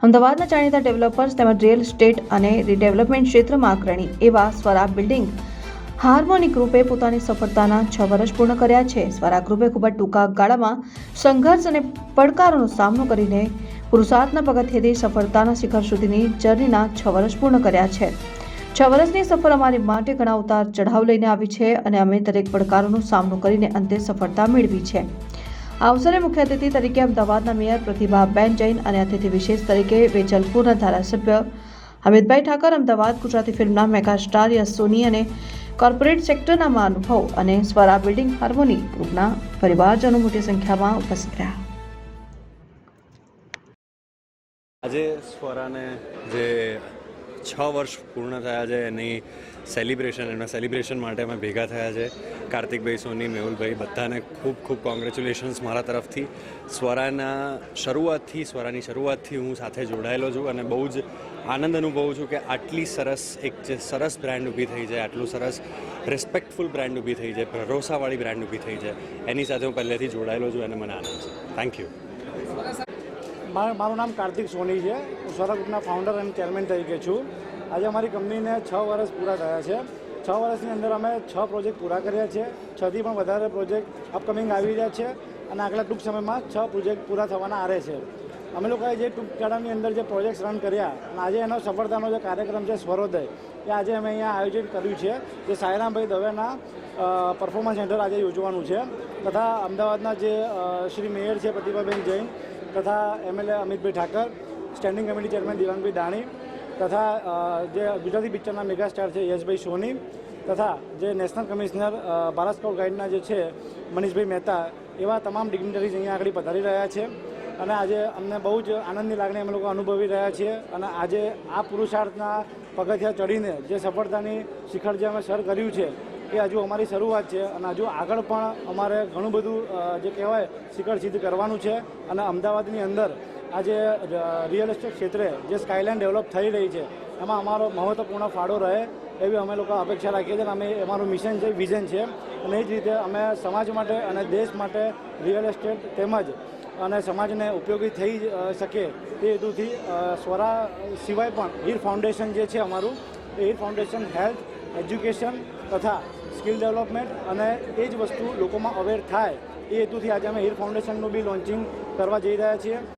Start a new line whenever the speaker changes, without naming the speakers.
અમદાવાદના જાણીતા ડેવલપર્સ તેમજ રિયલ એસ્ટેટ અને રીડેવલપમેન્ટ ક્ષેત્રમાં અગ્રણી એવા સ્વરા બિલ્ડિંગ હાર્મોની ગ્રુપે પોતાની સફળતાના 6 વર્ષ પૂર્ણ કર્યા છે. સ્વરા ગ્રુપે ખૂબ જ ટૂંકા ગાળામાં સંઘર્ષ અને પડકારોનો સામનો કરીને પુરુષાર્થના પગથિયેથી સફળતાના શિખર સુધીની જર્નીના 6 વર્ષ પૂર્ણ કર્યા છે. 6 વર્ષની સફર અમારી માટે ઘણા ઉતાર ચઢાવ લઈને આવી છે અને અમે દરેક પડકારોનો સામનો કરીને અંતે સફળતા મેળવી છે. આ અવસરે મુખ્ય અતિથિ તરીકે અમદાવાદના મેયર પ્રતિભાબેન જૈન અને અતિથિ વિશેષ તરીકે વેજલપુરના ધારાસભ્ય અમિતભાઈ ઠાકર, અમદાવાદ ગુજરાતી ફિલ્મના મેગા સ્ટાર યશ સોની અને કોર્પોરેટ સેક્ટરના મહાનુભાવો અને સ્વરા બિલ્ડિંગ હાર્મોની ગ્રુપના પરિવારજનો મોટી સંખ્યામાં ઉપસ્થિત રહ્યા.
આજે સ્વરાને જે 6 વર્ષ પૂર્ણ થયા છે એની એના સેલિબ્રેશન માટે અમે ભેગા થયા છે. કાર્તિકભાઈ, સોની, મેહુલભાઈ બધાને ખૂબ ખૂબ કોંગ્રેચ્યુલેશન્સ મારા તરફથી. સ્વરાની શરૂઆતથી હું સાથે જોડાયેલો છું અને બહુ જ આનંદ અનુભવું છું કે આટલી સરસ જે સરસ બ્રાન્ડ ઊભી થઈ જાય, આટલું સરસ રિસ્પેક્ટફુલ બ્રાન્ડ ઊભી થઈ જાય, ભરોસાવાળી બ્રાન્ડ ઊભી થઈ જાય, એની સાથે હું પહેલેથી જોડાયેલો છું અને મને આનંદ છે. Thank you.
મારું નામ કાર્તિક સોની છે. હું સ્વરા ગ્રુપના ફાઉન્ડર અને ચેરમેન તરીકે છું. આજે અમારી કંપનીને 6 વર્ષ પૂરા થયા છે. 6 વર્ષની અંદર અમે 6 પ્રોજેક્ટ પૂરા કર્યા છે. 6થી પણ વધારે પ્રોજેક્ટ અપકમિંગ આવી રહ્યા છે અને આગલા ટૂંક સમયમાં 6 પ્રોજેક્ટ પૂરા થવાના આરે છે. અમે લોકોએ જે ટૂંક ગાળાની અંદર જે પ્રોજેક્ટ્સ રન કર્યા અને આજે એનો સફળતાનો જે કાર્યક્રમ છે સ્વરોદય, એ આજે અમે અહીંયા આયોજિત કર્યું છે. જે સાંઈરામભાઈ દવેના પરફોર્મન્સ સેન્ટર આજે યોજવાનું છે. તથા અમદાવાદના જે શ્રી મેયર છે પ્રતિભાબેન જૈન, તથા MLA Amitbhai Thakar, standing committee chairman Divangbhai Dani, તથા જે ગુજરાતી પિક્ચરના મેગા સ્ટાર છે યશભાઈ સોની, તથા જે નેશનલ કમિશનર ભારત સ્કાઉટ ગાઈડના જે છે મનીષભાઈ મહેતા, એવા તમામ ડિગ્નિટરીઝ અહીંયા આગળ પધારી રહ્યા છે. અને આજે અમને બહુ જ આનંદની લાગણી અમે લોકો અનુભવી રહ્યા છીએ. અને આજે આ પુરુષાર્થના પગથિયા ચડીને જે સફળતાની શિખર જે અમે સર કર્યું છે એ હજુ અમારી શરૂઆત છે અને હજુ આગળ પણ અમારે ઘણું બધું જે કહેવાય શિખર સિદ્ધ કરવાનું છે. અને અમદાવાદની અંદર આજે રિયલ એસ્ટેટ ક્ષેત્રે જે સ્કાયલાઇન ડેવલપ થઈ રહી છે એમાં અમારો મહત્વપૂર્ણ ફાળો રહે એવી અમે લોકો અપેક્ષા રાખીએ છીએ. અને અમે અમારું મિશન છે, વિઝન છે. અને એ જ રીતે અમે સમાજ માટે અને દેશ માટે રિયલ એસ્ટેટ તેમજ અને સમાજને ઉપયોગી થઈ શકે તે હેતુથી સ્વરા સિવાય પણ હીર ફાઉન્ડેશન જે છે અમારું, એ હીર ફાઉન્ડેશન હેલ્થ, એજ્યુકેશન તથા સ્કિલ ડેવલપમેન્ટ અને એ જ વસ્તુ લોકોમાં અવેર થાય એ હેતુથી આજે અમે હીર ફાઉન્ડેશનનું બી લોન્ચિંગ કરવા જઈ રહ્યા છીએ.